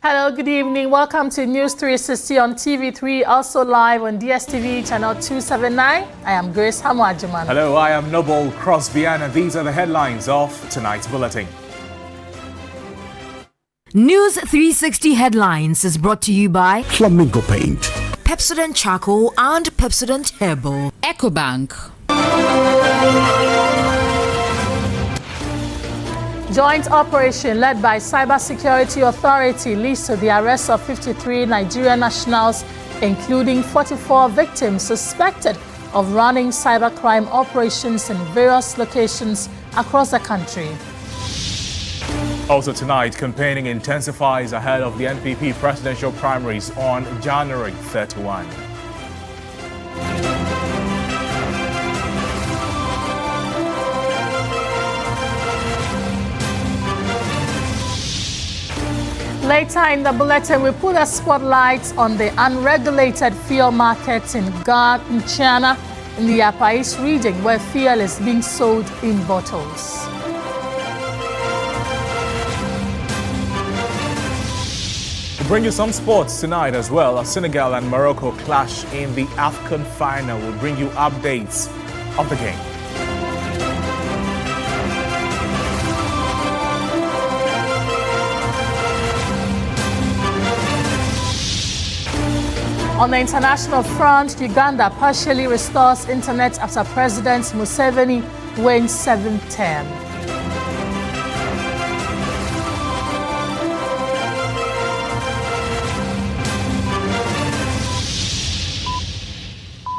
Hello, good evening. Welcome to News 360 on TV3, also live on DSTV channel 279. I am Grace Hamwajuman. Hello, I am Noble Crosby, and these are the headlines of tonight's bulletin. News 360 headlines is brought to you by Flamingo Paint, Pepsodent Charcoal and Pepsodent Herbal, EcoBank. Joint operation led by Cybersecurity Authority leads to the arrest of 53 Nigerian nationals, including 44 victims suspected of running cybercrime operations in various locations across the country. Also tonight, campaigning intensifies ahead of the NPP presidential primaries on January 31. Later in the bulletin, we put a spotlight on the unregulated fuel market in China, in the Upper East region, where fuel is being sold in bottles. We'll bring you some sports tonight as well. As Senegal and Morocco clash in the AFCON final, we'll bring you updates of the game. On the international front, Uganda partially restores internet after President Museveni wins 7th term.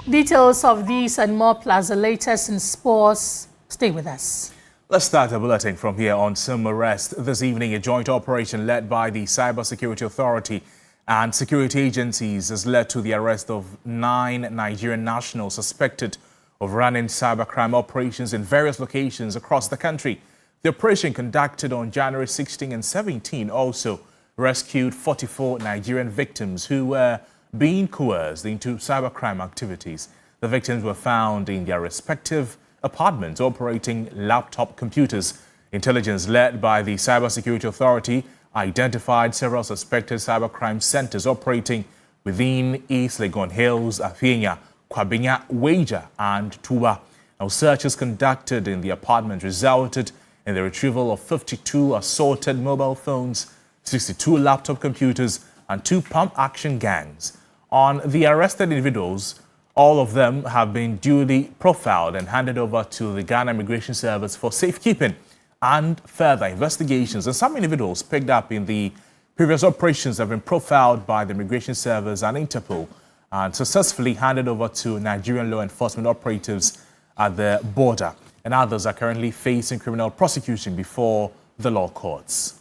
Details of these and more, plus the latest in sports. Stay with us. Let's start the bulletin from here on some arrest. This evening, a joint operation led by the Cybersecurity Authority and security agencies has led to the arrest of 9 Nigerian nationals suspected of running cybercrime operations in various locations across the country. The operation, conducted on January 16 and 17, also rescued 44 Nigerian victims who were being coerced into cybercrime activities. The victims were found in their respective apartments operating laptop computers. Intelligence led by the Cybersecurity Authority identified several suspected cybercrime centers operating within East Legon Hills, Afienya, Kwabinya, Waja, and Tuba. Now, searches conducted in the apartment resulted in the retrieval of 52 assorted mobile phones, 62 laptop computers, and 2 pump-action gangs. On the arrested individuals, all of them have been duly profiled and handed over to the Ghana Immigration Service for safekeeping and further investigations. And some individuals picked up in the previous operations have been profiled by the Immigration Service and Interpol and successfully handed over to Nigerian law enforcement operatives at the border. And others are currently facing criminal prosecution before the law courts.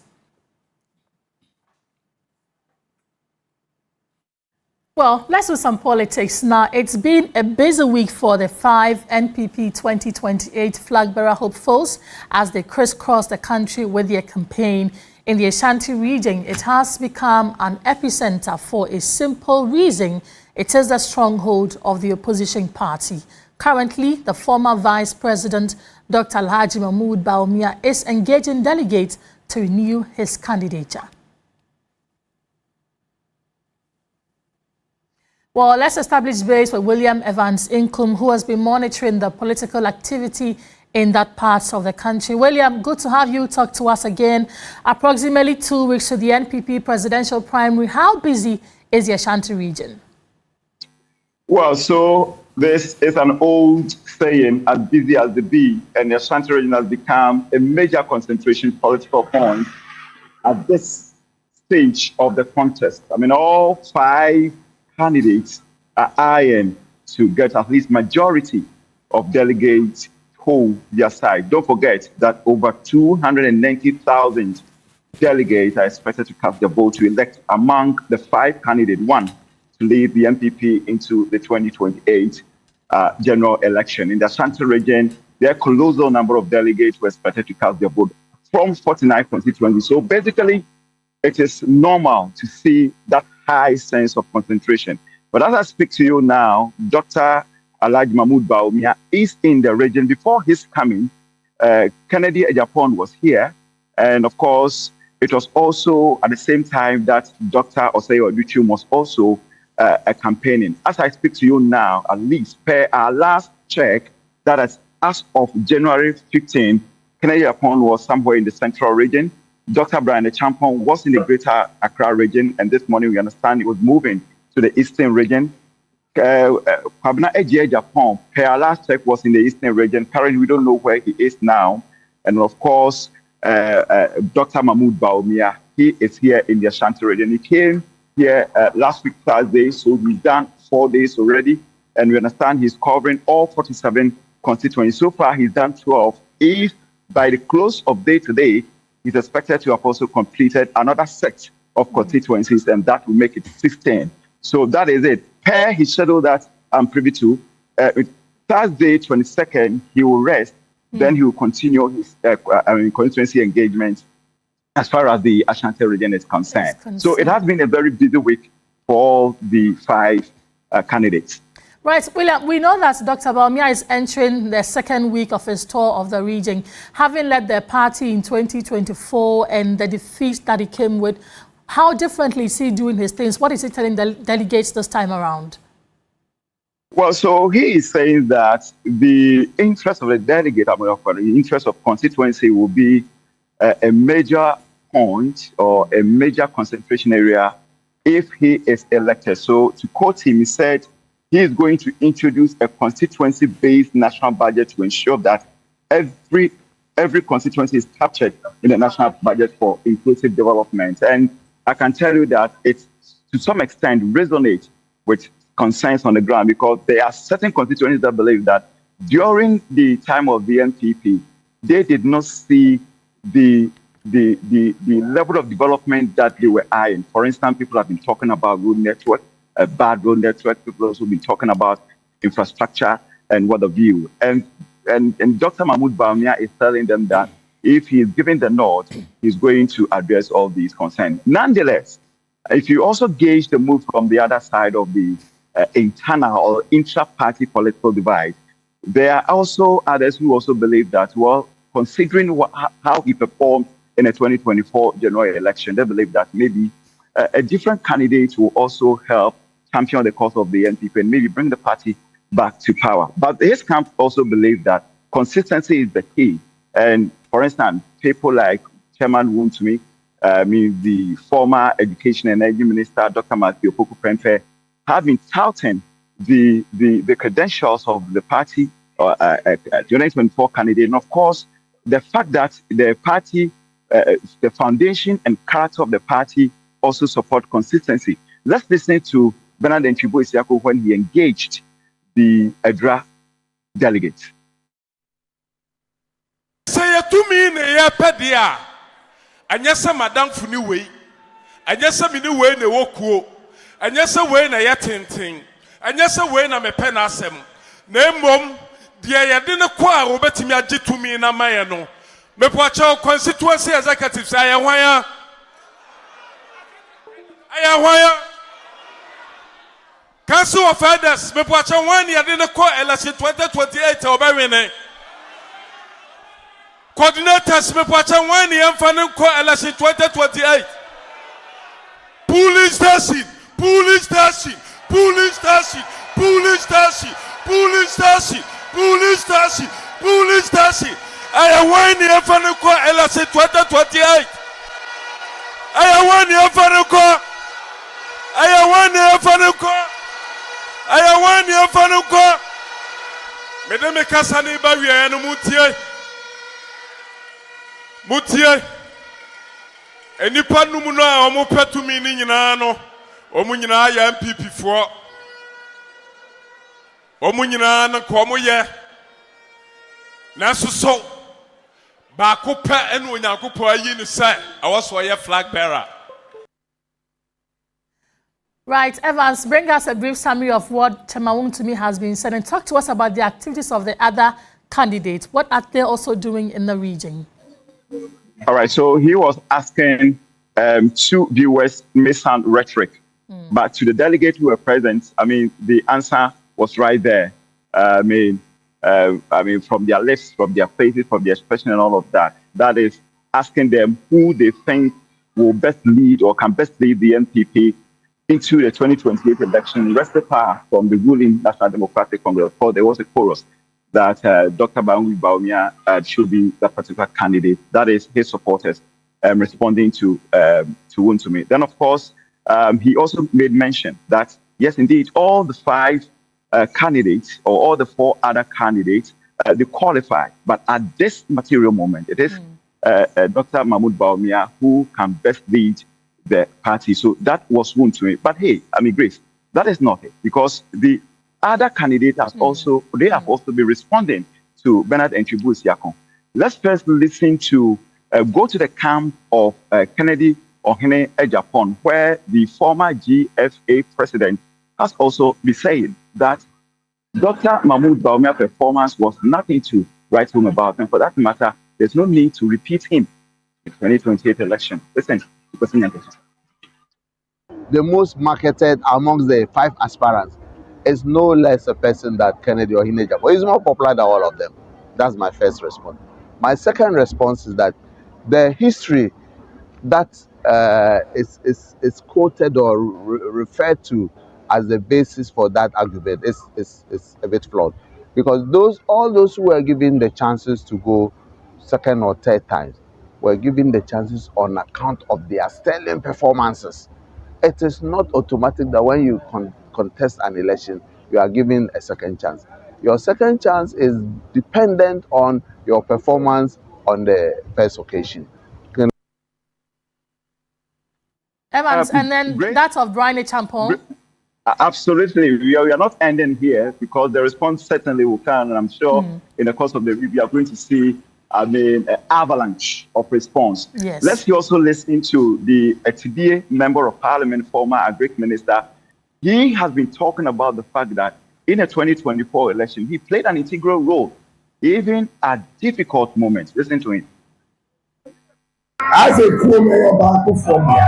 Well, let's do some politics now. It's been a busy week for the 5 NPP 2028 flag-bearer hopefuls as they crisscross the country with their campaign. In the Ashanti region, it has become an epicenter for a simple reason. It is the stronghold of the opposition party. Currently, the former Vice President, Dr. Alhaji Mahmoud Bawumia, is engaging delegates to renew his candidature. Well, let's establish base with William Evans Inkum, who has been monitoring the political activity in that part of the country. William, good to have you talk to us again. Approximately 2 weeks to the NPP presidential primary. How busy is the Ashanti region? Well, so this is an old saying, as busy as the bee, and the Ashanti region has become a major concentration political point at this stage of the contest. I mean, all 5 candidates are eyeing to get at least majority of delegates hold their side. Don't forget that over 290,000 delegates are expected to cast their vote to elect among the 5 candidates, one to lead the NPP into the 2028 general election. In the Ashanti region, their colossal number of delegates were expected to cast their vote from 49 constituencies. So basically, it is normal to see that high sense of concentration. But as I speak to you now, Dr. Alhaji Mahmood Bawumia is in the region. Before his coming, Kennedy Ejapon was here. And of course, it was also at the same time that Dr. Oseyo Oduchum was also campaigning. As I speak to you now, at least per our last check, that is as of January 15, Kennedy Ejapon was somewhere in the central region. Dr. Brian Champon was in the greater Accra region, and this morning we understand he was moving to the eastern region. Kwabena Ejie Ejapon, per our last check, was in the eastern region. Currently, we don't know where he is now. And of course, Dr. Mahmood Bawumia, he is here in the Ashanti region. He came here last week, Thursday, so he's done 4 days already. And we understand he's covering all 47 constituencies. So far, he's done 12. If by the close of day today, he's expected to have also completed another set of constituencies, and that will make it 16. So that is it. Per his schedule that I'm privy to, Thursday, 22nd, he will rest. Then he will continue his constituency engagement as far as the Ashanti region is concerned. So it has been a very busy week for all the 5 candidates. Right, William, we know that Dr. Bawumia is entering the second week of his tour of the region, having led the party in 2024 and the defeat that he came with. How differently is he doing his things? What is he telling the delegates this time around? Well, so he is saying that the interest of the delegate, the interest of constituency will be a major point or a major concentration area if he is elected. So to quote him, he said he is going to introduce a constituency-based national budget to ensure that every constituency is captured in the national budget for inclusive development. And I can tell you that it, to some extent, resonates with concerns on the ground, because there are certain constituencies that believe that during the time of the NPP, they did not see the level of development that they were eyeing. For instance, people have been talking about road network, a bad road network. People also been talking about infrastructure and what have you. And Dr. Mahmood Bawumia is telling them that if he's given the nod, he's going to address all these concerns. Nonetheless, if you also gauge the move from the other side of the internal or intra-party political divide, there are also others who also believe that, well, considering how he performed in the 2024 general election, they believe that maybe a different candidate will also help champion the cause of the NPP and maybe bring the party back to power. But his camp also believe that consistency is the key. And for instance, people like Chairman Wuntumi, the former Education and Energy Minister, Dr. Matthew Opoku-Prempeh, have been touting the credentials of the party, the 2024 candidate. And of course, the fact that the party, the foundation and character of the party also support consistency. Let's listen to Bernard Nchibo Isiako when he engaged the EDRA delegates. Say to me, Neyapedia, and yes, Madame Funiwe, and yes, Miniwe, ne wokuo, and yes, away na yatinting, and yes, away na me penasem. Name dear Yadina Qua, Robertimia to me in a mayano. Me poacho constituency executives, I am wire. Council of Elders, me poacho 1 year didn't call election 2028 or by coordinators, me poacho 1 year and call election 2028. Police station, police station, police station, police station, police station, police station, police station. I am 1 year and call election 2028. I am 1 year and call. I am 1 year for I am 1 year for Madame Cassani Barrier and Mutier. And you put Numuna or Mopa to me in Nano, or Munina MPP for Omunina and Quamoye. Nasu so Bakupa and Winakupa Yin say, I was for your flag bearer. Right, Evans, bring us a brief summary of what Chairman Wuntumi has been said and talk to us about the activities of the other candidates. What are they also doing in the region? All right, so he was asking two viewers may sound rhetoric, but to the delegates who were present, I mean, the answer was right there. I mean, from their lips, from their faces, from their expression and all of that. That is asking them who they think will best lead or can best lead the NPP into the 2028 election, rest apart from the ruling National Democratic Congress. Of course, there was a chorus that Dr. Busua-Dixcove should be that particular candidate. That is his supporters responding to Wontumi. Then, of course, he also made mention that, yes, indeed, all the 5 candidates or all the 4 other candidates, they qualify. But at this material moment, it is Dr. Mahmoud Bawumia who can best lead the party. So that was Wontumi. But hey, I mean, Grace, that is not it, because the other candidate has also, they have also been responding to Bernard Entwibu-Siakon. Let's first listen to, go to the camp of Kennedy Ohene Ejapon, where the former GFA president has also been saying that Dr. Mahmoud Bawumia's performance was nothing to write home about. And for that matter, there's no need to repeat him in the 2028 election. Listen to Person Yankees. The most marketed amongst the 5 aspirants is no less a person than Kennedy Ohene Ejapon. He's more popular than all of them. That's my first response. My second response is that the history that is quoted or referred to as the basis for that argument is a bit flawed, because all those who were given the chances to go second or third times were given the chances on account of their sterling performances. It is not automatic that when you contest an election, you are given a second chance. Your second chance is dependent on your performance on the first occasion. Evans, and then that of Brian Champon. Absolutely. We are not ending here, because the response certainly will come, and I'm sure in the course of the week we are going to see an avalanche of response. Yes. Let's also listen to the TBA Member of Parliament, former Agric Minister. He has been talking about the fact that in a 2024 election, he played an integral role, even at difficult moments. Listen to him. As a pro-mayor Bankuman,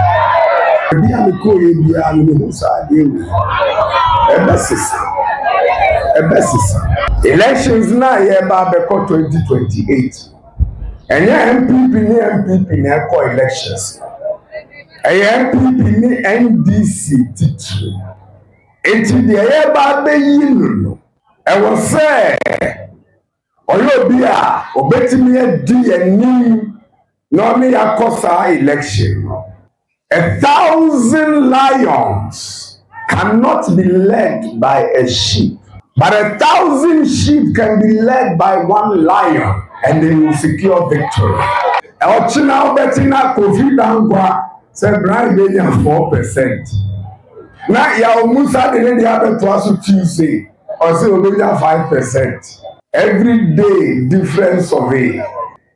elections now here by 2028. And MPP na elections. MPP ni NDC titri. Enti de here ba be yinu. E wo say olobi a obetimi edi enim no me yakosa election. 1,000 lions cannot be led by a sheep, but 1,000 sheep can be led by 1 lion, and they will secure victory. Ochina betina COVID angwa say Brian Benya 4%. Na ya Musa de have to us Tuesday or say Obenya 5%. Every day different survey.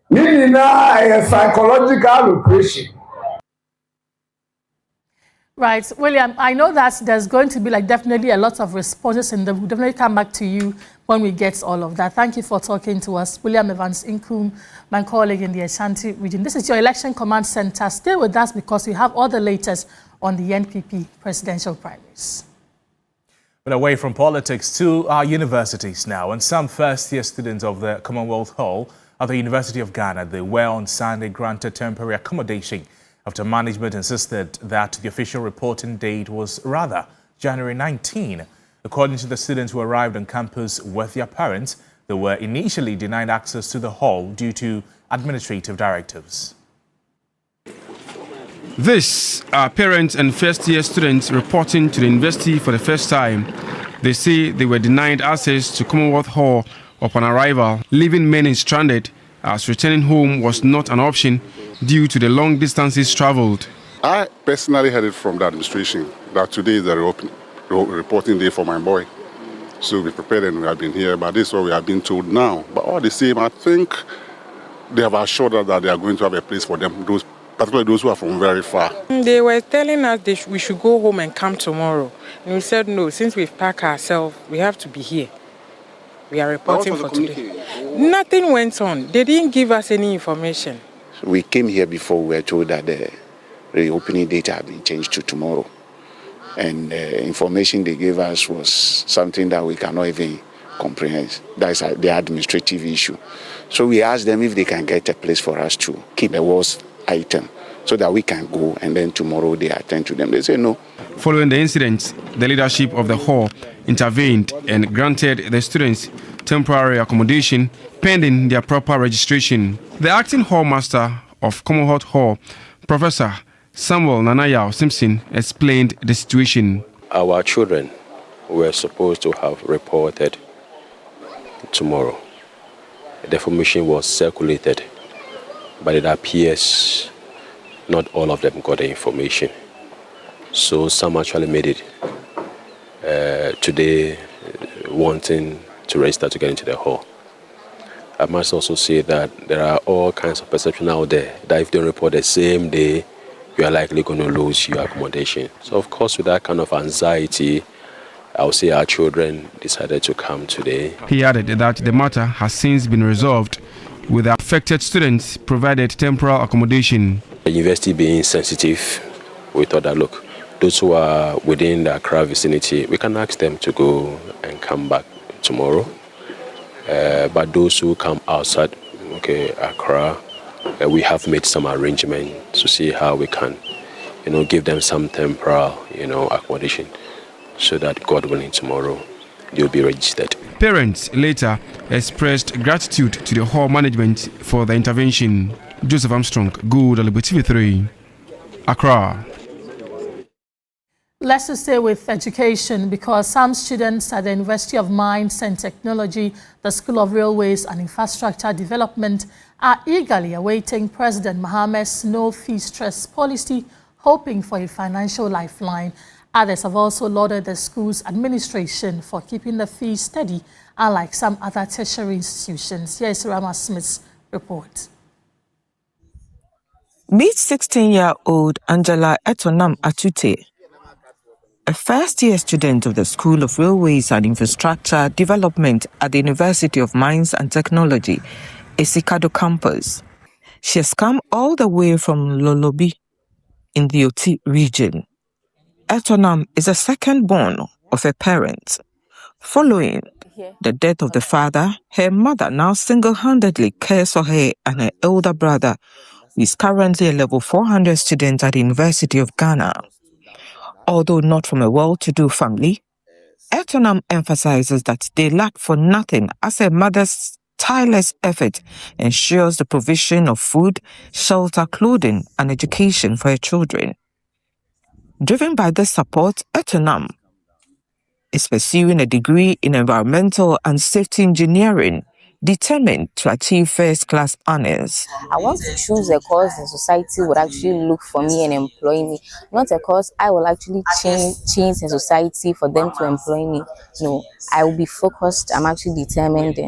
Nina a psychological operation. Right, William, I know that there's going to be definitely a lot of responses, and we'll definitely come back to you when we get all of that. Thank you for talking to us. William Evans Inkum, my colleague in the Ashanti region. This is your Election Command Center. Stay with us, because we have all the latest on the NPP presidential primaries. But away from politics to our universities now, and some first-year students of the Commonwealth Hall at the University of Ghana, they were on Sunday granted temporary accommodation after management insisted that the official reporting date was rather January 19. According to the students who arrived on campus with their parents, they were initially denied access to the hall due to administrative directives. These are parents and first-year students reporting to the university for the first time. They say they were denied access to Commonwealth Hall upon arrival, leaving many stranded, as returning home was not an option due to the long distances traveled. I personally heard it from the administration that today is the reporting day for my boy. So we prepared and we have been here, but this is what we have been told now. But all the same, I think they have assured us that they are going to have a place for them, particularly those who are from very far. They were telling us we should go home and come tomorrow. And we said no, since we've packed ourselves, we have to be here. We are reporting for today. Nothing went on. They didn't give us any information. We came here before we were told that the reopening date had been changed to tomorrow. And the information they gave us was something that we cannot even comprehend. That's the administrative issue. So we asked them if they can get a place for us to keep the worst item so that we can go, and then tomorrow they attend to them. They say no. Following the incident, the leadership of the hall intervened and granted the students temporary accommodation pending their proper registration. The acting hall master of Commonwealth Hall, Professor Samuel Nanayao Simpson, explained the situation. Our children were supposed to have reported tomorrow. The information was circulated, but it appears not all of them got the information. So some actually made it today wanting to register to get into the hall. I must also say that there are all kinds of perception out there that if they don't report the same day, you are likely going to lose your accommodation. So of course, with that kind of anxiety, I would say our children decided to come today. He added that the matter has since been resolved, with the affected students provided temporal accommodation. The university being sensitive, we thought that, look, those who are within the Accra vicinity, we can ask them to go and come back tomorrow. But those who come outside, Accra, we have made some arrangements to see how we can, give them some temporal, accommodation, so that God willing tomorrow they'll be registered. Parents later expressed gratitude to the hall management for the intervention. Joseph Armstrong, Good Alibu TV3, Accra. Let's stay with education, because some students at the University of Mines and Technology, the School of Railways and Infrastructure Development, are eagerly awaiting President Mahama's no-fee stress policy, hoping for a financial lifeline. Others have also lauded the school's administration for keeping the fees steady, unlike some other tertiary institutions. Here is Rama Smith's report. Meet 16-year-old Angela Etonam Atute, a first-year student of the School of Railways and Infrastructure Development at the University of Mines and Technology, Esikado campus. She has come all the way from Lolobi in the Oti region. Etonam is a second-born of her parents. Following the death of the father, her mother now single-handedly cares for her and her elder brother, who is currently a level 400 student at the University of Ghana. Although not from a well-to-do family, Etonam emphasizes that they lack for nothing, as her mother's tireless effort ensures the provision of food, shelter, clothing, and education for her children. Driven by this support, Etonam is pursuing a degree in environmental and safety engineering, determined to achieve first-class honors. I want to choose a course the society would actually look for me and employ me, not a course I will actually change the society for them to employ me. No, I will be focused. I'm actually determined.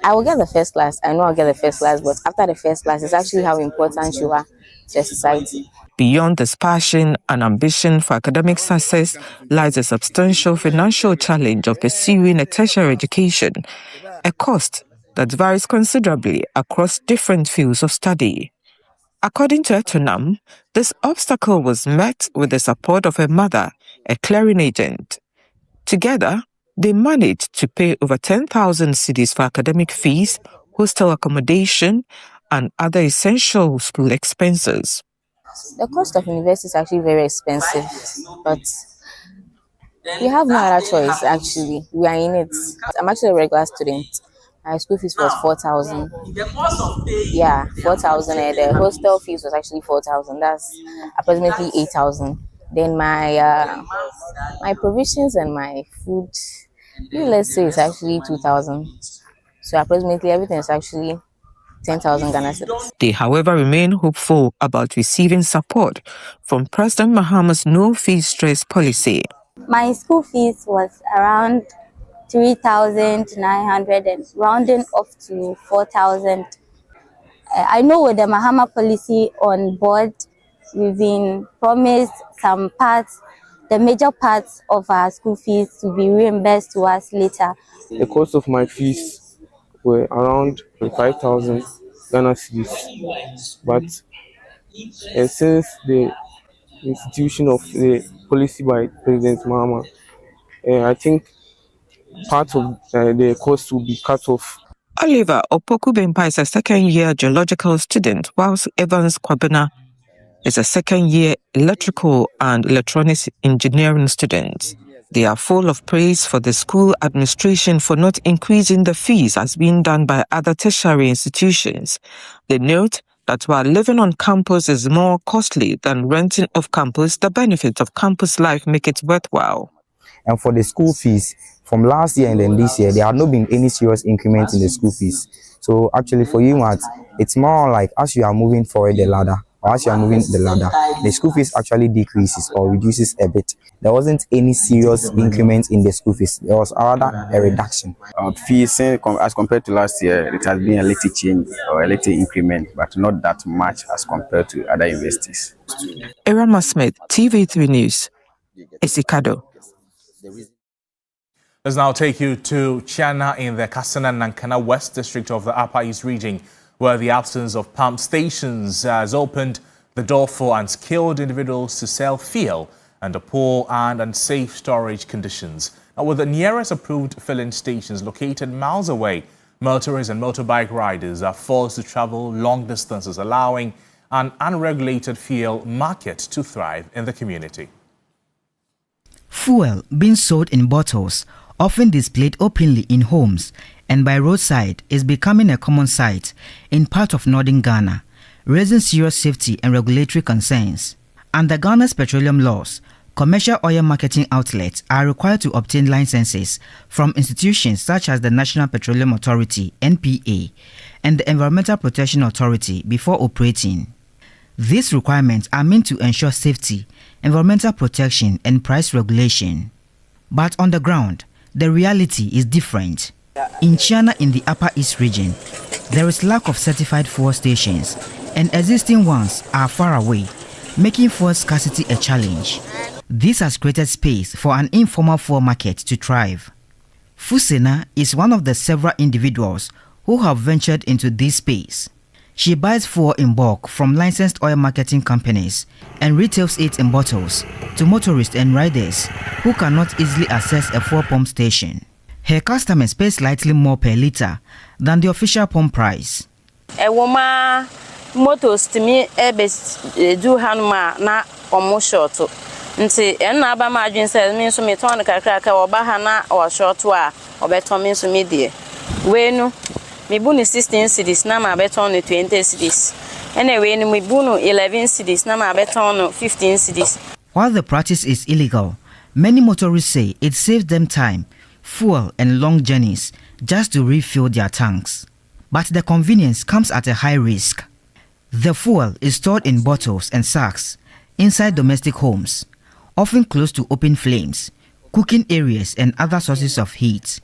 I will get the first class. I know I'll get the first class, but after the first class, it's actually how important you are to the society. Beyond this passion and ambition for academic success lies a substantial financial challenge of pursuing a tertiary education, a cost that varies considerably across different fields of study. According to Etonam, this obstacle was met with the support of her mother, a clearing agent. Together, they managed to pay over 10,000 cedis for academic fees, hostel accommodation, and other essential school expenses. The cost of university is actually very expensive, but we have no other choice, actually. We are in it. I'm actually a regular student. My school fees was 4,000. Yeah, 4,000. And the hostel fees was actually 4,000. That's approximately 8,000. Then my provisions and my food, let's say, it's actually 2,000. So approximately everything is actually 10,000 Ghana cedis. They, however, remain hopeful about receiving support from President Mahama's no-fee stress policy. My school fees was around 3,900 and rounding up to 4,000. I know with the Mahama policy on board, we've been promised some parts, the major parts of our school fees to be reimbursed to us later. The cost of my fees were around 5,000 Ghana cedis. But since the institution of the policy by President Mahama, I think part of the cost will be cut off. Oliver Opoku-Bempah is a second-year geological student, whilst Evans Kwabena is a second-year electrical and electronics engineering student. They are full of praise for the school administration for not increasing the fees as being done by other tertiary institutions. They note that while living on campus is more costly than renting off campus, the benefits of campus life make it worthwhile. And for the school fees, from last year and then this year, there have not been any serious increment in the school fees. So actually for UMaT, it's more like as you are moving forward the ladder, or as you are moving the ladder, the school fees actually decreases or reduces a bit. There wasn't any serious increment in the school fees. There was rather a reduction. Fees, as compared to last year, it has been a little change or a little increment, but not that much as compared to other universities. Irama Smith, TV3 News, Esikado. Let's now take you to Chiana in the Kasana Nankana West District of the Upper East region, where the absence of pump stations has opened the door for unskilled individuals to sell fuel under poor and unsafe storage conditions. Now, with the nearest approved filling stations located miles away, motorists and motorbike riders are forced to travel long distances, allowing an unregulated fuel market to thrive in the community. Fuel being sold in bottles, often displayed openly in homes and by roadside, is becoming a common sight in part of northern Ghana, raising serious safety and regulatory concerns. Under Ghana's petroleum laws, commercial oil marketing outlets are required to obtain licenses from institutions such as the National Petroleum Authority (NPA) and the Environmental Protection Authority before operating. These requirements are meant to ensure safety, environmental protection, and price regulation. But on the ground, the reality is different. In Chiana in the Upper East region, there is lack of certified fuel stations, and existing ones are far away, making fuel scarcity a challenge. This has created space for an informal fuel market to thrive. Fusena is one of the several individuals who have ventured into this space. She buys fuel in bulk from licensed oil marketing companies and retails it in bottles to motorists and riders who cannot easily access a fuel pump station. Her customers pay slightly more per litre than the official pump price. A woman motors to me do hanma na almost short. Nti enna ba ma adwen say me so me ton kakra ka oba ha na o short wa obeton me so me die. We no me bu ni 16 cedis na ma beton no 20 cedis. Anyway, me bu no 11 cedis na ma beton no 15 cedis. While the practice is illegal, many motorists say it saves them time, fuel and long journeys just to refill their tanks. But the convenience comes at a high risk. The fuel is stored in bottles and sacks inside domestic homes, often close to open flames, cooking areas and other sources of heat.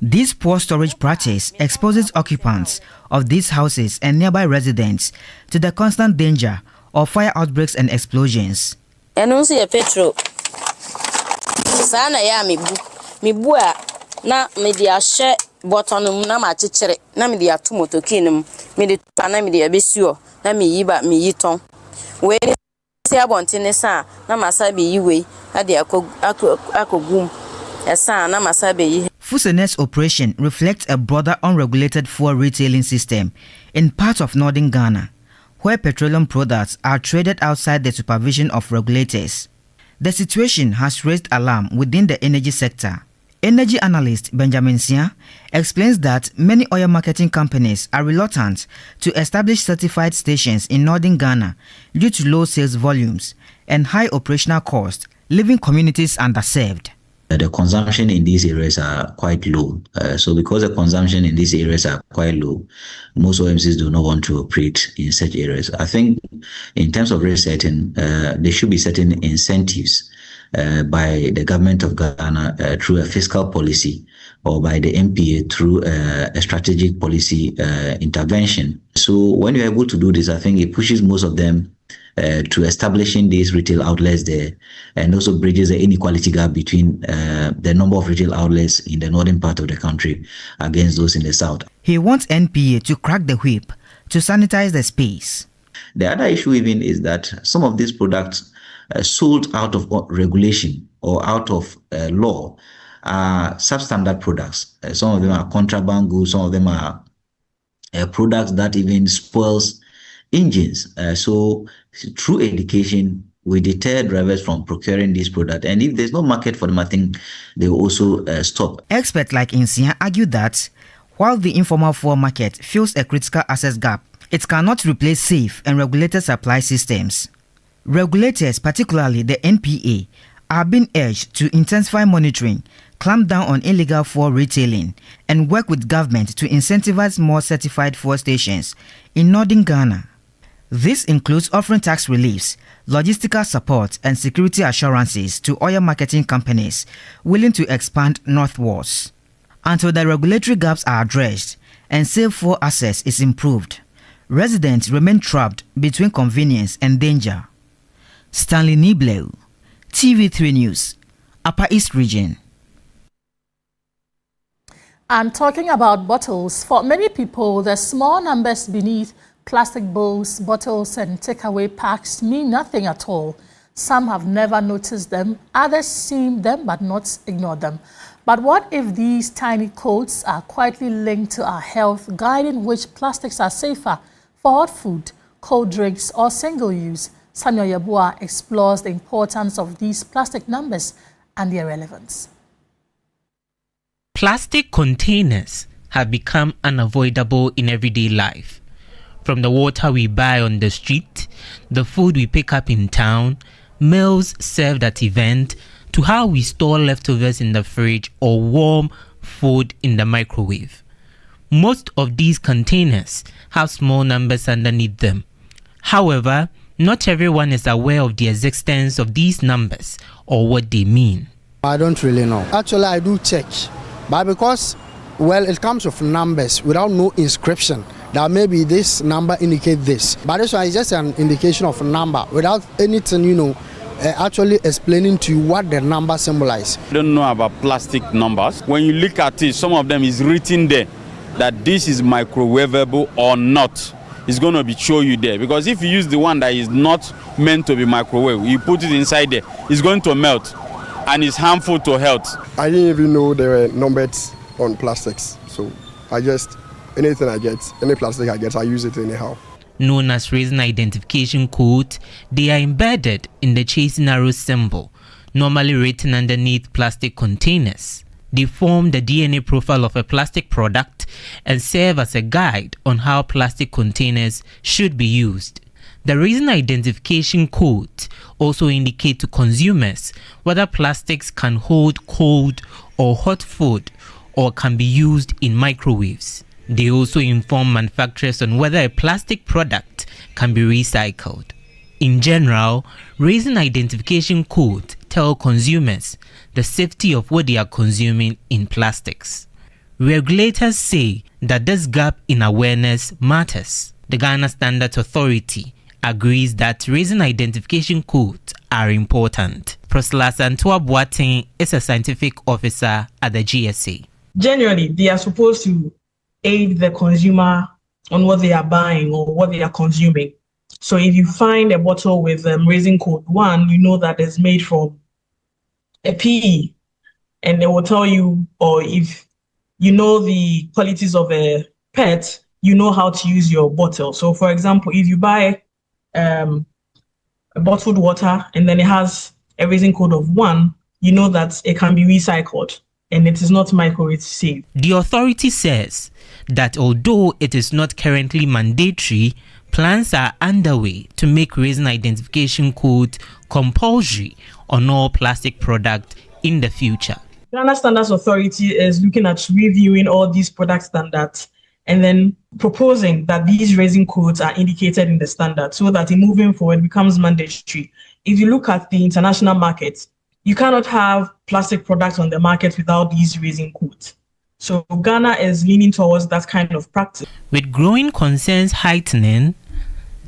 This poor storage practice exposes occupants of these houses and nearby residents to the constant danger of fire outbreaks and explosions. And also a petrol. Sana ya mi bu a na me dia hye bottom na ma chechere na me dia to motokinum me de na me dia besuo na me yi ba me yi ton we si abontene sa na masa be yi we ade akogum esa na masa be yi. Fusene's operation reflects a broader unregulated fuel retailing system in parts of northern Ghana, where petroleum products are traded outside the supervision of regulators. The situation has raised alarm within the energy sector. Energy analyst Benjamin Sia explains that many oil marketing companies are reluctant to establish certified stations in northern Ghana due to low sales volumes and high operational costs, leaving communities underserved. The consumption in these areas are quite low. So because the consumption in these areas are quite low, most OMCs do not want to operate in such areas. I think in terms of rate setting, there should be certain incentives by the government of Ghana through a fiscal policy or by the NPA through a strategic policy intervention. So when you're able to do this, I think it pushes most of them to establishing these retail outlets there, and also bridges the inequality gap between the number of retail outlets in the northern part of the country against those in the south. He wants NPA to crack the whip to sanitize the space. The other issue even is that some of these products sold out of regulation or out of law are substandard products. Some of them are contraband goods, some of them are products that even spoils engines. So through education, we deter drivers from procuring these products. And if there's no market for them, I think they will also stop. Experts like Insia argue that while the informal fuel market fills a critical access gap, it cannot replace safe and regulated supply systems. Regulators, particularly the NPA, are being urged to intensify monitoring, clamp down on illegal fuel retailing, and work with government to incentivize more certified fuel stations in northern Ghana. This includes offering tax reliefs, logistical support, and security assurances to oil marketing companies willing to expand northwards. Until the regulatory gaps are addressed and safe fuel access is improved, residents remain trapped between convenience and danger. Stanley Niblew, TV3 News, Upper East Region. And talking about bottles, for many people, the small numbers beneath plastic bowls, bottles, and takeaway packs mean nothing at all. Some have never noticed them, others see them but not ignore them. But what if these tiny codes are quietly linked to our health, guiding which plastics are safer for hot food, cold drinks, or single use? Samuel Yabua explores the importance of these plastic numbers and their relevance. Plastic containers have become unavoidable in everyday life. From the water we buy on the street, the food we pick up in town, meals served at events, to how we store leftovers in the fridge or warm food in the microwave. Most of these containers have small numbers underneath them. However, not everyone is aware of the existence of these numbers or what they mean. I don't really know. Actually, I do check. But because, well, it comes with numbers without no inscription, that maybe this number indicates this. But this one is just an indication of a number without anything, actually explaining to you what the number symbolizes. I don't know about plastic numbers. When you look at it, some of them is written there that this is microwavable or not. It's going to be show you there, because if you use the one that is not meant to be microwave, you put it inside there, it's going to melt and it's harmful to health. I didn't even know there were numbers on plastics, so anything I get, any plastic I get, I use it anyhow. Known as resin identification code, they are embedded in the chasing arrow symbol, normally written underneath plastic containers. They form the DNA profile of a plastic product and serve as a guide on how plastic containers should be used. The resin identification code also indicates to consumers whether plastics can hold cold or hot food or can be used in microwaves. They also inform manufacturers on whether a plastic product can be recycled. In general, resin identification codes tell consumers the safety of what they are consuming in plastics. Regulators say that this gap in awareness matters. The Ghana Standards Authority agrees that resin identification codes are important. Prosla Santua Boateng is a scientific officer at the GSA. Generally, they are supposed to aid the consumer on what they are buying or what they are consuming. So if you find a bottle with resin code 1, you know that it's made from a PE, and they will tell you, or if you know the qualities of a PET, you know how to use your bottle. So for example, if you buy a bottled water and then it has a resin code of 1, you know that it can be recycled and it is not microwave safe. The authority says that although it is not currently mandatory, plans are underway to make resin identification code compulsory on all plastic products in the future. Ghana Standards Authority is looking at reviewing all these product standards and then proposing that these resin codes are indicated in the standard so that in moving forward becomes mandatory. If you look at the international markets, you cannot have plastic products on the market without these resin codes. So Ghana is leaning towards that kind of practice. With growing concerns heightening,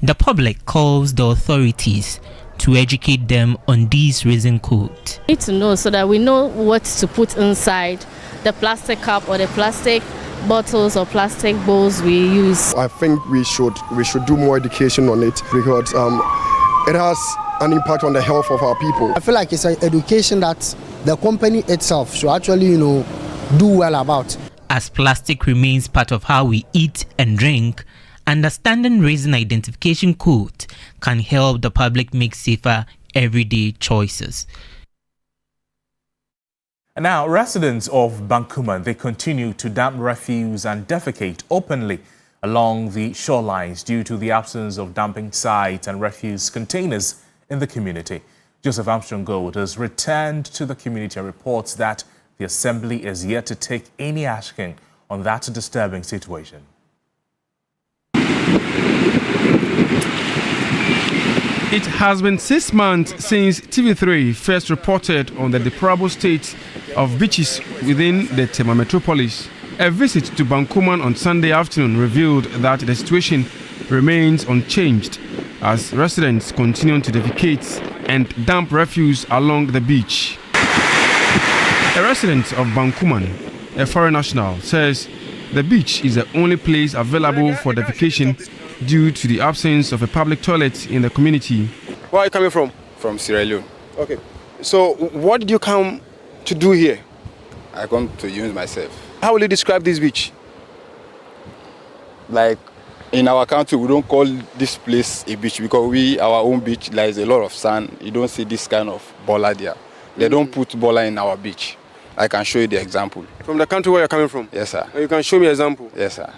The public calls the authorities to educate them on these resin codes. We need to know so that we know what to put inside the plastic cup or the plastic bottles or plastic bowls we use. I think we should do more education on it because it has an impact on the health of our people. I feel like it's an education that the company itself should actually, do well about. As plastic remains part of how we eat and drink, understanding resin identification code can help the public make safer everyday choices. And now, residents of Bankuman, they continue to dump refuse and defecate openly along the shorelines due to the absence of dumping sites and refuse containers in the community. Joseph Armstrong Gold has returned to the community and reports that the Assembly is yet to take any action on that disturbing situation. It has been 6 months since TV3 first reported on the deplorable state of beaches within the Tema metropolis. A visit to Bankuman on Sunday afternoon revealed that the situation remains unchanged as residents continue to defecate and dump refuse along the beach. A resident of Bankuman, a foreign national, says the beach is the only place available for defecation due to the absence of a public toilet in the community. Where are you coming from? From Sierra Leone. Okay. So what did you come to do here? I come to use myself. How will you describe this beach? Like in our country, we don't call this place a beach because our own beach, there is a lot of sand. You don't see this kind of bola there. They don't put bola in our beach. I can show you the example. From the country where you're coming from? Yes, sir. You can show me an example? Yes, sir.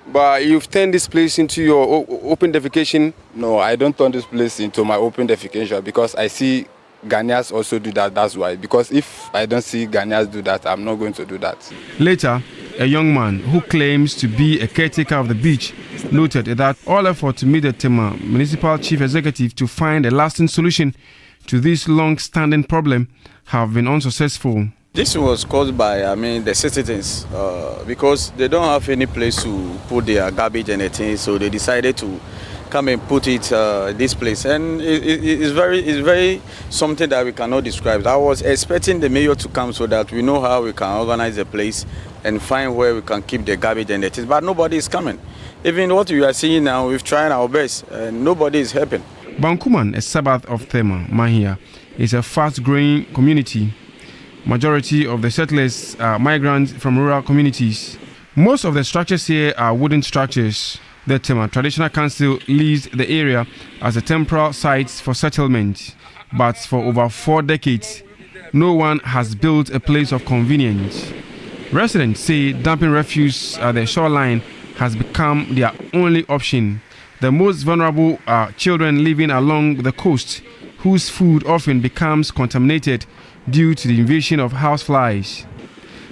But you've turned this place into your open defecation? No, I don't turn this place into my open defecation because I see Ghanaians also do that. That's why. Because if I don't see Ghanaians do that, I'm not going to do that. Later, a young man who claims to be a caretaker of the beach noted that all effort to meet the Tema Municipal Chief Executive to find a lasting solution to this long-standing problem have been unsuccessful. This was caused by, the citizens because they don't have any place to put their garbage and everything, so they decided to come and put it this place, and it's very something that we cannot describe. I was expecting the mayor to come so that we know how we can organize the place and find where we can keep the garbage and everything, but nobody is coming. Even what we are seeing now, we've tried our best, and nobody is helping. Bankuman, a suburb of Tema, Mahia, is a fast-growing community. Majority of the settlers are migrants from rural communities. Most of the structures here are wooden structures. The Tema Traditional Council leased the area as a temporary site for settlement, but for over 4 decades, no one has built a place of convenience. Residents say dumping refuse at the shoreline has become their only option. The most vulnerable are children living along the coast, whose food often becomes contaminated due to the invasion of houseflies.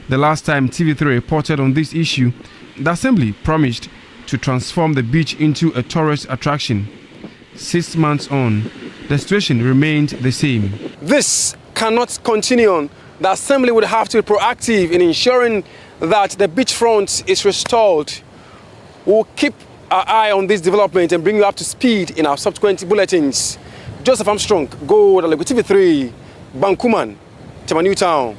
The last time TV3 reported on this issue, the Assembly promised to transform the beach into a tourist attraction. 6 months on, the situation remained the same. This cannot continue on. The Assembly would have to be proactive in ensuring that the beachfront is restored. We'll keep our eye on this development and bring you up to speed in our subsequent bulletins. Joseph Armstrong, Gold, TV3, Bankuman, Tema New Town.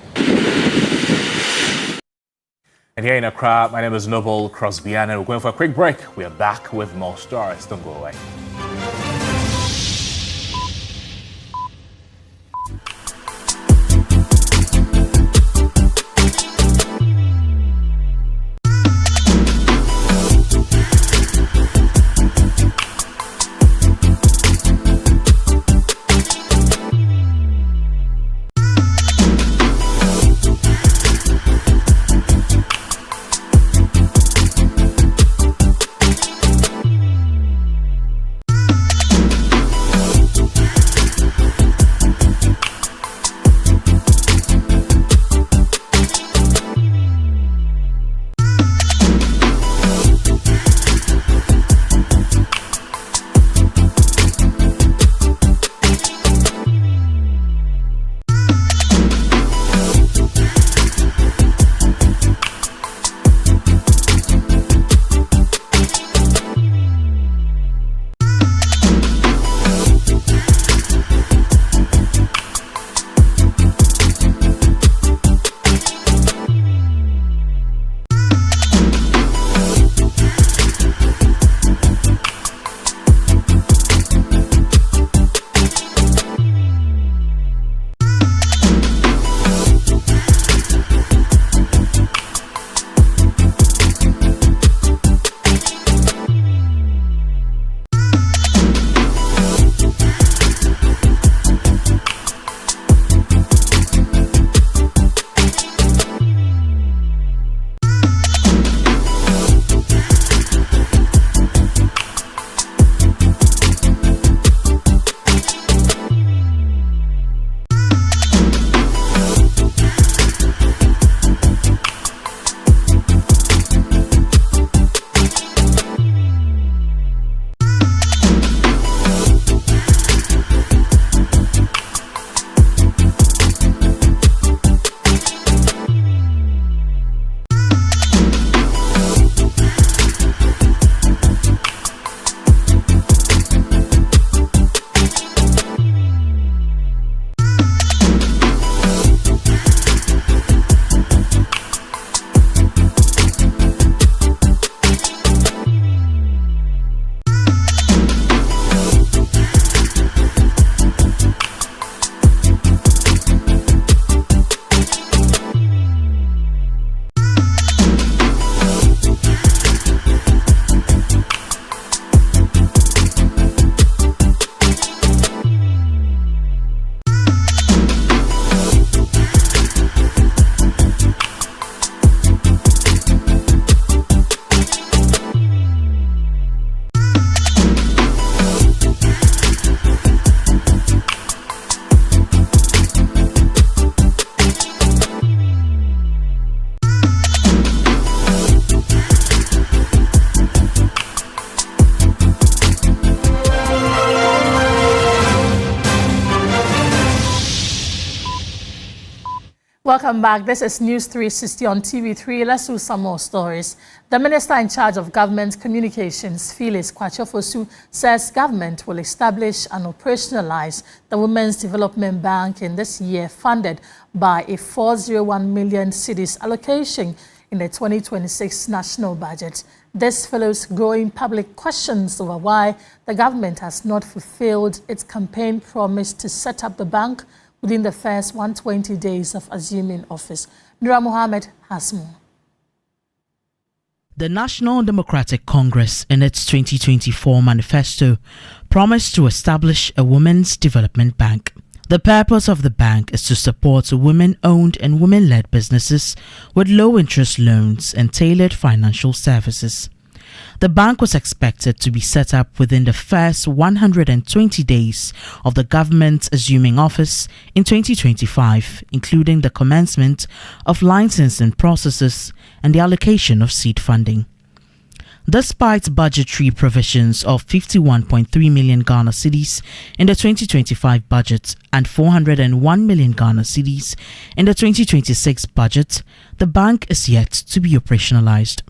And here in Accra, my name is Noble Crosby, and we're going for a quick break. We are back with more stories. Don't go away. Welcome back. This is News 360 on TV3. Let's do some more stories. The Minister in charge of Government Communications, Phyllis Kwachofosu, says government will establish and operationalize the Women's Development Bank in this year, funded by a 401 million cedis allocation in the 2026 national budget. This follows growing public questions over why the government has not fulfilled its campaign promise to set up the bank within the first 120 days of assuming office. Nura Mohammed has more. The National Democratic Congress, in its 2024 manifesto, promised to establish a Women's Development Bank. The purpose of the bank is to support women-owned and women-led businesses with low-interest loans and tailored financial services. The bank was expected to be set up within the first 120 days of the government assuming office in 2025, including the commencement of licensing processes and the allocation of seed funding. Despite budgetary provisions of 51.3 million Ghana cedis in the 2025 budget and 401 million Ghana cedis in the 2026 budget, the bank is yet to be operationalized.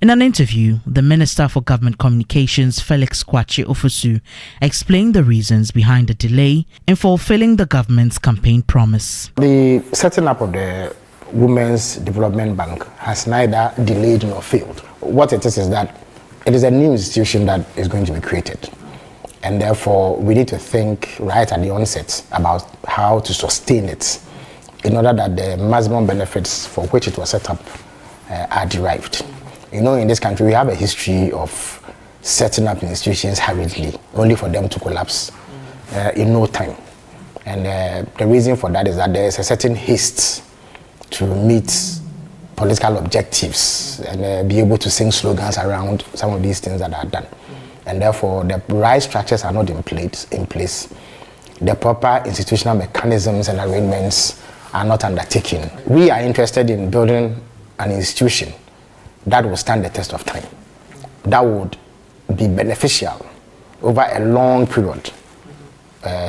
In an interview, the Minister for Government Communications, Felix Kwache-Ofosu, explained the reasons behind the delay in fulfilling the government's campaign promise. The setting up of the Women's Development Bank has neither delayed nor failed. What it is that it is a new institution that is going to be created. And therefore, we need to think right at the onset about how to sustain it in order that the maximum benefits for which it was set up are derived. You know, in this country, we have a history of setting up institutions hurriedly, only for them to collapse in no time. And the reason for that is that there is a certain haste to meet political objectives and be able to sing slogans around some of these things that are done. And therefore, the right structures are not in place. The proper institutional mechanisms and arrangements are not undertaken. We are interested in building an institution that will stand the test of time, that would be beneficial over a long period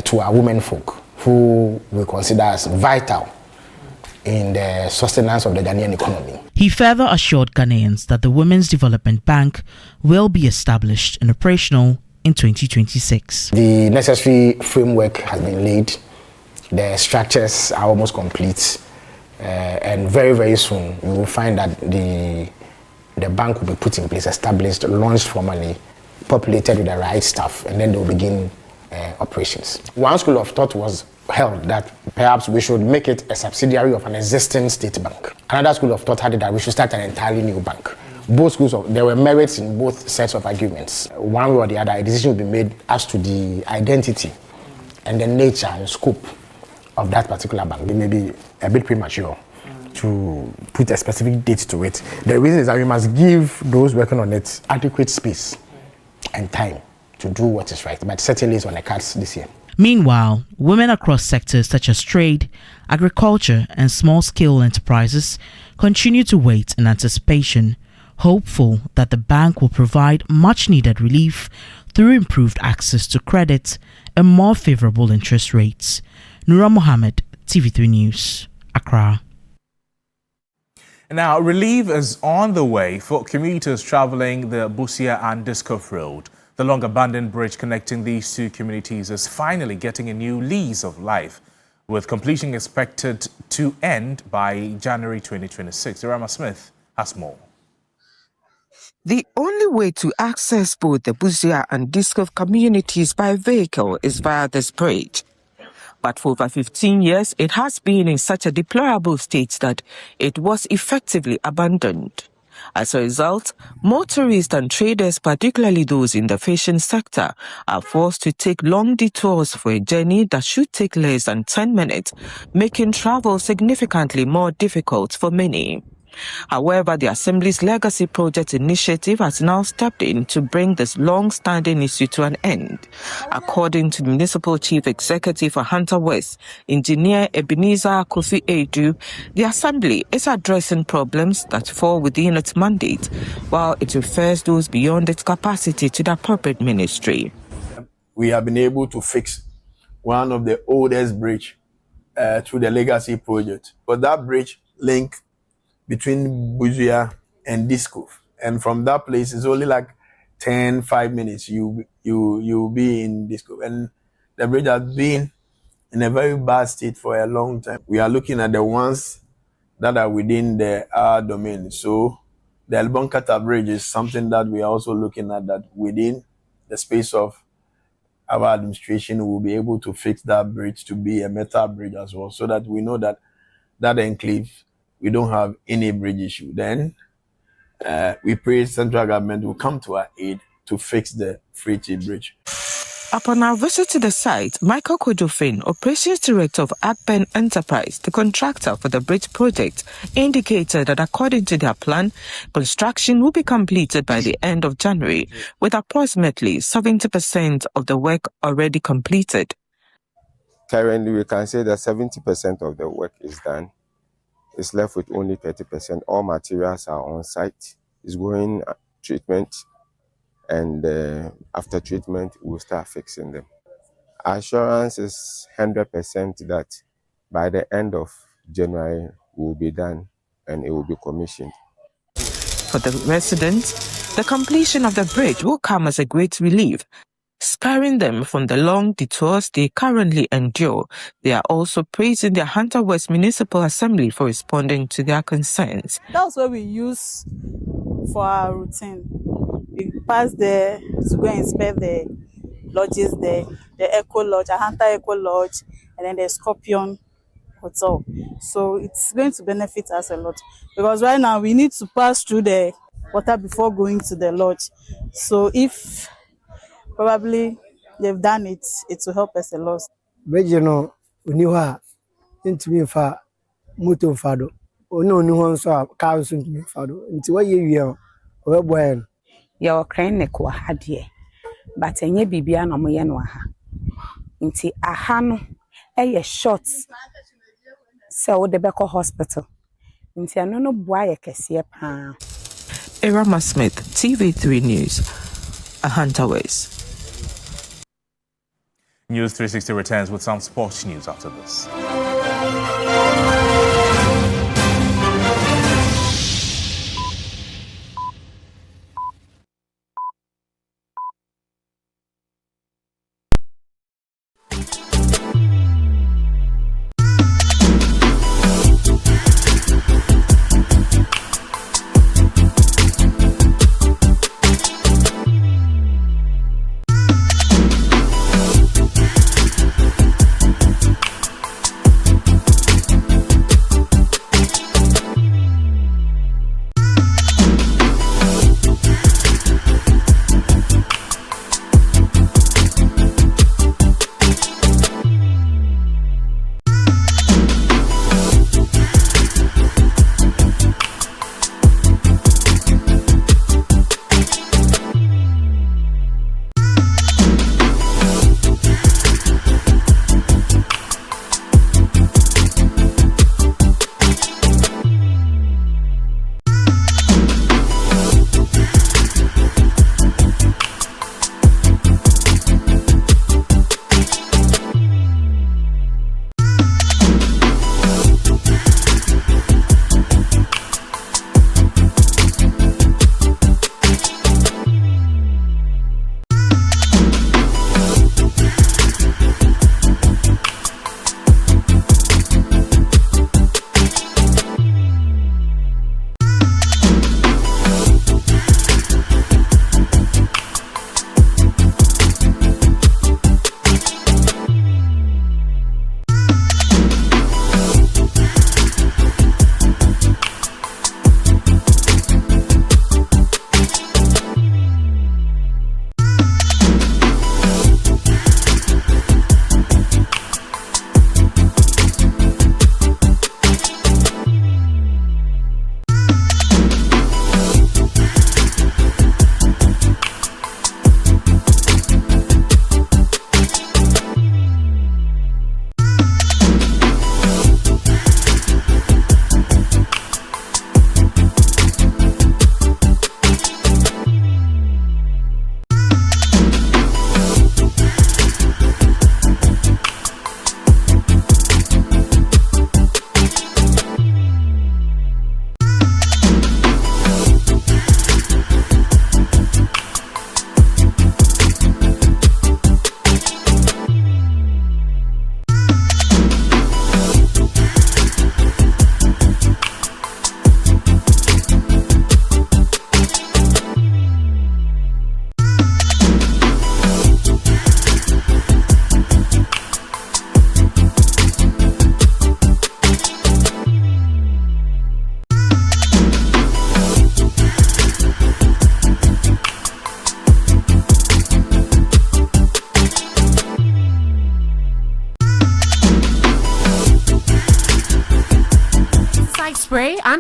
to our women folk who we consider as vital in the sustenance of the Ghanaian economy. He further assured Ghanaians that the Women's Development Bank will be established and operational in 2026. The necessary framework has been laid, the structures are almost complete, and very, very soon we will find that the bank will be put in place, established, launched formally, populated with the right staff, and then they will begin operations. One school of thought was held that perhaps we should make it a subsidiary of an existing state bank. Another school of thought had it that we should start an entirely new bank. Both schools, there were merits in both sets of arguments. One way or the other, a decision will be made as to the identity and the nature and scope of that particular bank. It may be a bit premature to put a specific date to it. The reason is that we must give those working on it adequate space and time to do what is right, but certainly it's on the cards this year. Meanwhile, women across sectors such as trade, agriculture, and small-scale enterprises continue to wait in anticipation, hopeful that the bank will provide much-needed relief through improved access to credit and more favorable interest rates. Nura Mohammed, TV3 News, Accra. Now, relief is on the way for commuters traveling the Busua-Dixcove road. The long-abandoned bridge connecting these two communities is finally getting a new lease of life, with completion expected to end by January 2026. Rama Smith has more. The only way to access both the Busua and Dixcove communities by vehicle is via this bridge. But for over 15 years, it has been in such a deplorable state that it was effectively abandoned. As a result, motorists and traders, particularly those in the fashion sector, are forced to take long detours for a journey that should take less than 10 minutes, making travel significantly more difficult for many. However, the Assembly's Legacy Project initiative has now stepped in to bring this long-standing issue to an end. According to the Municipal Chief Executive for Hunter West, Engineer Ebenezer Kofi Edu, the Assembly is addressing problems that fall within its mandate, while it refers those beyond its capacity to the appropriate ministry. We have been able to fix one of the oldest bridge through the legacy project. But that bridge link between Busua and Dixcove, and from that place it's only like 5 minutes you'll be in Dixcove. And the bridge has been in a very bad state for a long time. We are looking at the ones that are within our domain. So the Elbonkata Bridge is something that we are also looking at, that within the space of our administration will be able to fix that bridge to be a metal bridge as well, so that we know that that enclave, we don't have any bridge issue. Then we pray central government will come to our aid to fix the Free Bridge. Upon our visit to the site, Michael Kodofin, Operations Director of AFCON Enterprise, the contractor for the bridge project, indicated that according to their plan, construction will be completed by the end of January, with approximately 70% of the work already completed. Currently, we can say that 70% of the work is done. It's left with only 30%. All materials are on site. It's going treatment. And after treatment, we'll start fixing them. Assurance is 100% that by the end of January, we'll be done and it will be commissioned. For the residents, the completion of the bridge will come as a great relief, sparing them from the long detours they currently endure. They are also praising the Hunter West Municipal Assembly for responding to their concerns. That's what we use for our routine. We pass there to go and inspect the lodges there, the Eco Lodge, a Hunter Eco Lodge, and then the Scorpion Hotel. So it's going to benefit us a lot, because right now we need to pass through the water before going to the lodge. So if probably they've done it, it will help us a lot. Regional, when you are into me for Muto Fado, or no new ones are cows into me Fado, into what you are, well. Your crane nekwa hadie, but enye bibia na moye no aha. Nti aha no eye short se wo de beko hospital. Nti ano no boa ye kese pa. Irama Smith, TV3 News, Hunter West. News 360 returns with some sports news after this.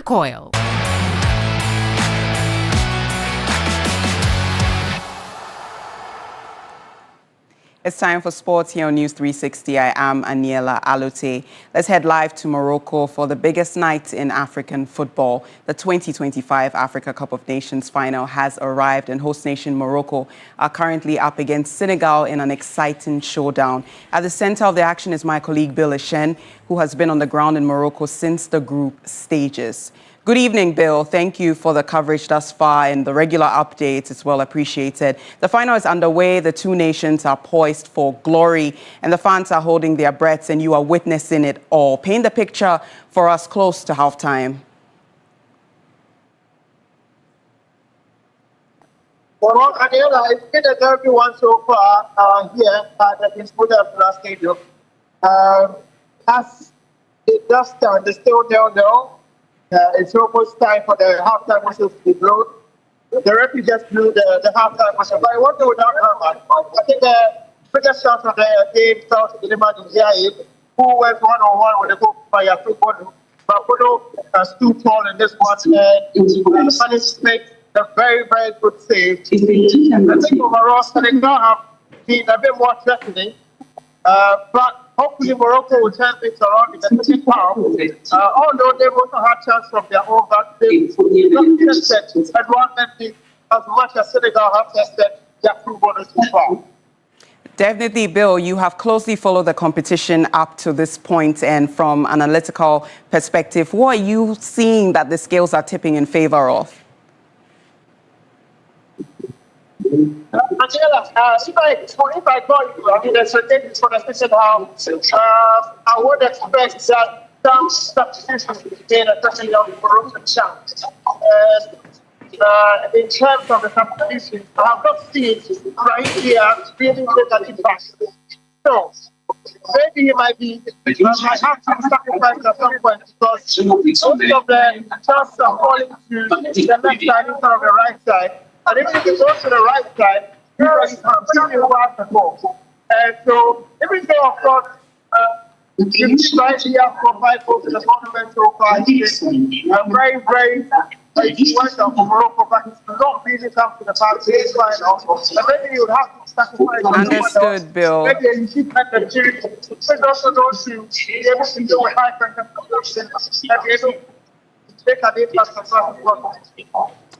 Oil. It's time for sports here on News 360. I am Aniela Alote. Let's head live to Morocco for the biggest night in African football. The 2025 Africa Cup of Nations final has arrived, and host nation Morocco are currently up against Senegal in an exciting showdown. At the center of the action is my colleague Bill Eshen, who has been on the ground in Morocco since the group stages. Good evening, Bill. Thank you for the coverage thus far and the regular updates. It's well appreciated. The final is underway. The two nations are poised for glory, and the fans are holding their breaths, and you are witnessing it all. Paint the picture for us close to halftime. Well, Daniela, it's been a everyone so far here at the Busua-Dixcove Stadium. As it does start, the still nil. It's almost time for the halftime whistle to be blown. The referee just blew the halftime whistle. But I wonder without Herman, I think the biggest shot of the game fell to Iliman Ndiaye, who went one-on-one with the goalkeeper Yakubu. But Bodo stood tall in this one and managed to make a very, very good save. I think overall, Senegal have been a bit more threatening. But hopefully Morocco will turn things around in the second half. Although they've also had chance from their own back, they've not tested advantage as much as Senegal have tested their football so far. Definitely, Bill, you have closely followed the competition up to this point, and from an analytical perspective, what are you seeing that the scales are tipping in favor of? Angela, if I call you, I mean, there's a thing for the second half. I would expect that some substitutions will be made, especially on the Moroccan chance. In terms of the substitutions, I have not seen right here really make an impact. So, maybe he might have to sacrifice at some point because most of the chances are falling to the left side instead of the right side. And if he goes to the right side, he's really hard to go. And so, even though, of course, he's right here for 5 goals in the tournament so far, he's very, very worked on Morocco, but he's not really come to the party final. And maybe he would have to sacrifice. Understood, Bill. Maybe he should have the jury, but also those to be able to do a high pressure production and be able to take an impact on what.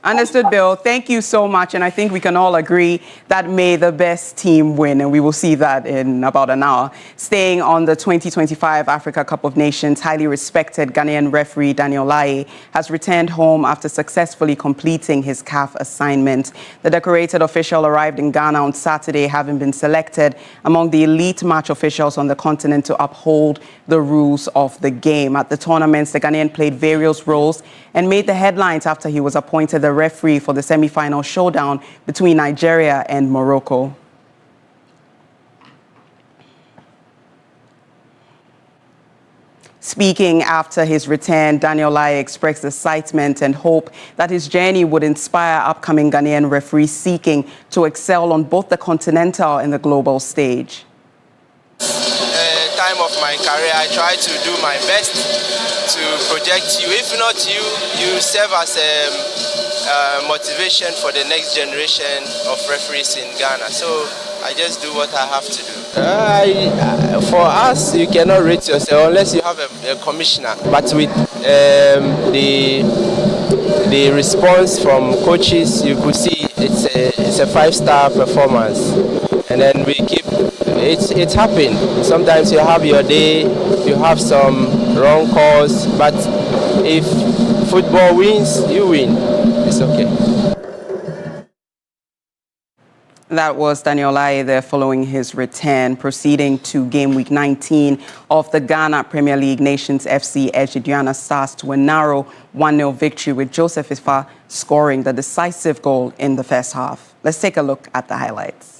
Understood, Bill. Thank you so much. And I think we can all agree that may the best team win. And we will see that in about an hour. Staying on the 2025 Africa Cup of Nations, highly respected Ghanaian referee Daniel Laryea has returned home after successfully completing his CAF assignment. The decorated official arrived in Ghana on Saturday, having been selected among the elite match officials on the continent to uphold the rules of the game. At the tournaments, the Ghanaian played various roles and made the headlines after he was appointed the referee for the semi-final showdown between Nigeria and Morocco. Speaking after his return, Daniel Laryea expressed excitement and hope that his journey would inspire upcoming Ghanaian referees seeking to excel on both the continental and the global stage. Time of my career, I try to do my best to project you. If not you, you serve as a motivation for the next generation of referees in Ghana. So I just do what I have to do. For us, you cannot rate yourself unless you have a commissioner. But with the response from coaches, you could see it's a 5-star performance. And then we keep, it's happened. Sometimes you have your day, you have some wrong calls, but if football wins, you win. It's okay. That was Daniel Laryea there following his return, proceeding to game week 19 of the Ghana Premier League. Nations FC edged Aduana Stars to a narrow 1-0 victory, with Joseph Ifa scoring the decisive goal in the first half. Let's take a look at the highlights.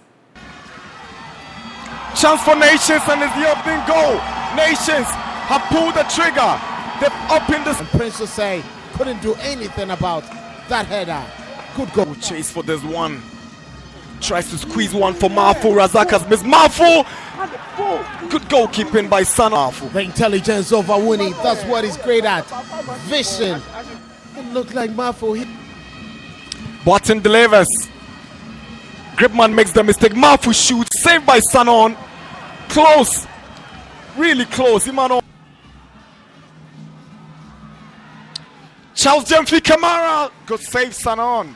Chance for Nations, and it's the opening goal. Nations have pulled the trigger. They've opened the... And Prince Osei couldn't do anything about that header. Good goal. Chase for this one. Tries to squeeze one for Marfu. Razak has missed. Marfu! Good goalkeeping by Son. The intelligence of Awuni, that's what he's great at. Vision Look like Mafu. Boateng delivers. Gripman makes the mistake. Mafu shoots. Saved by Sanon. Close. Really close. Imano. Charles Jemfi Kamara. Good save, Sanon.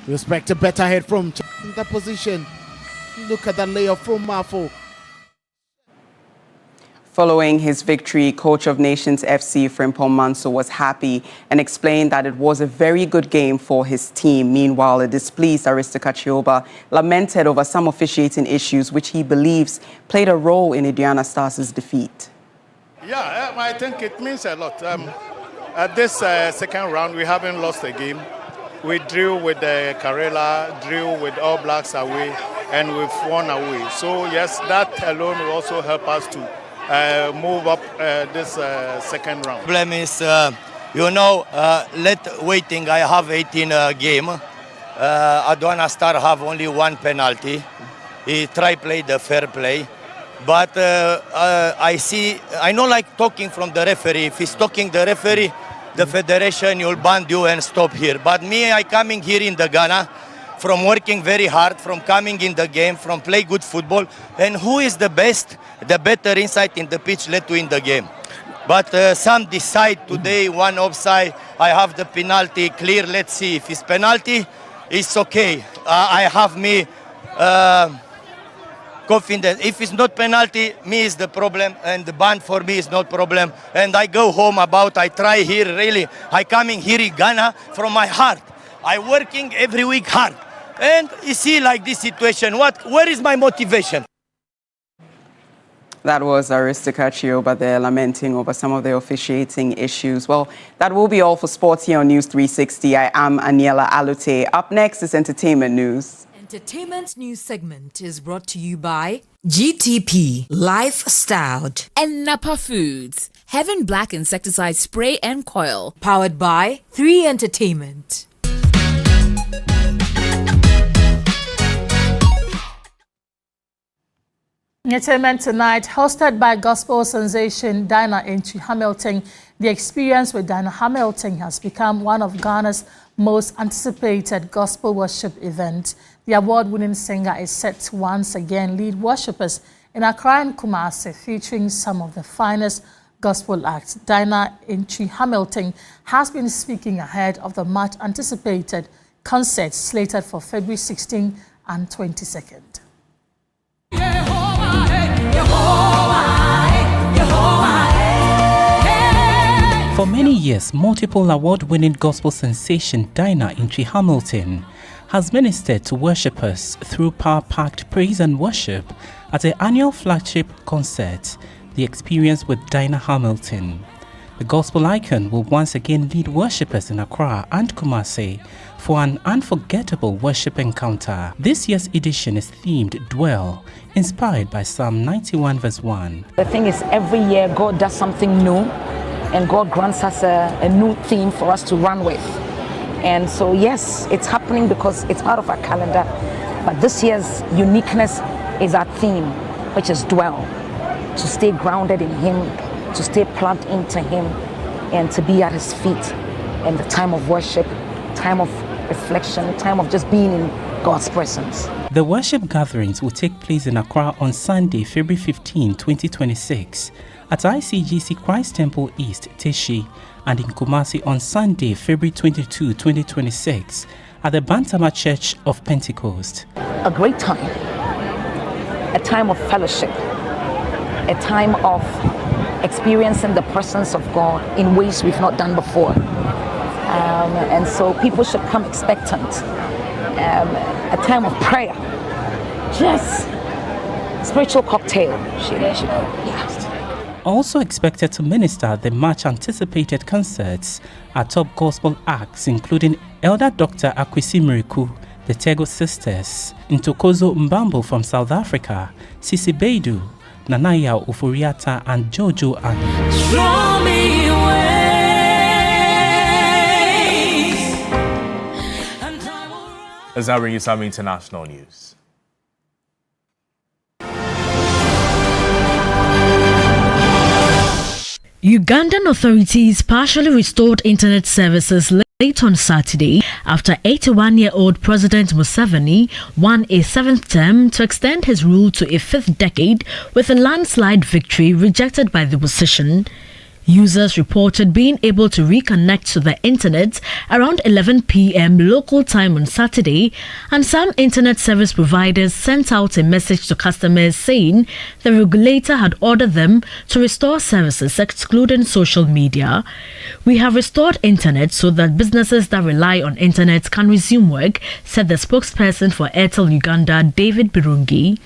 We expect a better head from in that position. Look at that layup from Mafu. Following his victory, coach of Nations FC Frimpong Manso was happy and explained that it was a very good game for his team. Meanwhile, a displeased Aristika Chioba lamented over some officiating issues which he believes played a role in Aduana Stars' defeat. Yeah, I think it means a lot. At this second round, we haven't lost a game. We drew with Karela, drew with All Blacks away, and we've won away. So yes, that alone will also help us to move up this second round. Problem is, waiting. I have 18 game. Aduana Star have only one penalty. He try play the fair play, but I know like talking from the referee. If he's talking the referee, the federation will ban you and stop here. But me, I coming here in the Ghana, from working very hard, from coming in the game, from play good football, and who is the best, the better insight in the pitch led to win the game. But some decide today, one offside, I have the penalty clear, let's see. If it's penalty, it's okay. I have me confidence. If it's not penalty, me is the problem, and the ban for me is not problem. And I go home I try here really, I coming here in Ghana from my heart. I working every week hard. And you see like this situation, where is my motivation? That was Aristika Chioba there lamenting over some of the officiating issues. Well, that will be all for sports here on News 360. I am Aniela Alute. Up next is entertainment news. Entertainment news segment is brought to you by GTP Lifestyled and Napa Foods. Heaven Black Insecticide Spray and Coil. Powered by 3 Entertainment. Entertainment tonight, hosted by gospel sensation Dinah Entry Hamilton. The experience with Dinah Hamilton has become one of Ghana's most anticipated gospel worship events. The award-winning singer is set to once again lead worshippers in Accra and Kumasi, featuring some of the finest gospel acts. Dinah Entry Hamilton has been speaking ahead of the much anticipated concert slated for February 16 and 22nd. For many years, multiple award-winning gospel sensation Dinah Entry Hamilton has ministered to worshippers through power-packed praise and worship at the annual flagship concert, The Experience with Dinah Hamilton. The gospel icon will once again lead worshippers in Accra and Kumasi for an unforgettable worship encounter. This year's edition is themed Dwell, inspired by Psalm 91 verse 1. The thing is, every year God does something new, and God grants us a new theme for us to run with. And so yes, it's happening because it's part of our calendar, but this year's uniqueness is our theme, which is Dwell, to stay grounded in Him, to stay plugged into Him, and to be at His feet in the time of worship, time of reflection, time of just being in God's presence. The worship gatherings will take place in Accra on Sunday, February 15, 2026, at ICGC Christ Temple East, Teshi, and in Kumasi on Sunday, February 22, 2026, at the Bantama Church of Pentecost. A great time, a time of fellowship, a time of experiencing the presence of God in ways we've not done before. And so people should come expectant. A time of prayer, just spiritual cocktail. Yes. Also expected to minister at the much anticipated concerts are top gospel acts including Elder Dr. Akwesi Miriku, the Tego Sisters, Ntokozo Mbambo from South Africa, Sisi Beidu, Nanaya Ufuriata, and Jojo Ani. Show me way. Let's now bring you some international news. Ugandan authorities partially restored internet services late on Saturday after 81-year-old President Museveni won a 7th term to extend his rule to a 5th decade with a landslide victory rejected by the opposition. Users reported being able to reconnect to the internet around 11 p.m. local time on Saturday, and some internet service providers sent out a message to customers saying the regulator had ordered them to restore services excluding social media. "We have restored internet so that businesses that rely on internet can resume work," said the spokesperson for Airtel Uganda, David Birungi.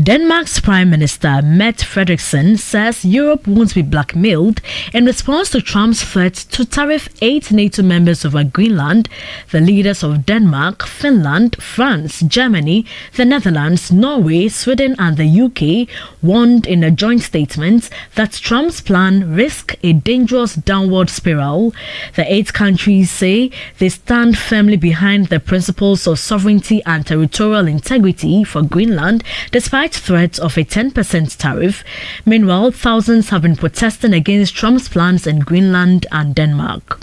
Denmark's Prime Minister Mette Frederiksen says Europe won't be blackmailed in response to Trump's threat to tariff 8 NATO members over Greenland. The leaders of Denmark, Finland, France, Germany, the Netherlands, Norway, Sweden and the UK warned in a joint statement that Trump's plan risks a dangerous downward spiral. The 8 countries say they stand firmly behind the principles of sovereignty and territorial integrity for Greenland, despite threats of a 10% tariff. Meanwhile, thousands have been protesting against Trump's plans in Greenland and Denmark.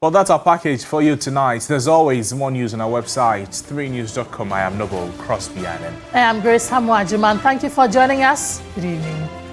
Well, that's our package for you tonight. There's always more news on our website, 3news.com. I am Noble Crosby Annan. I am Grace Hamwa Juman. Thank you for joining us. Good evening.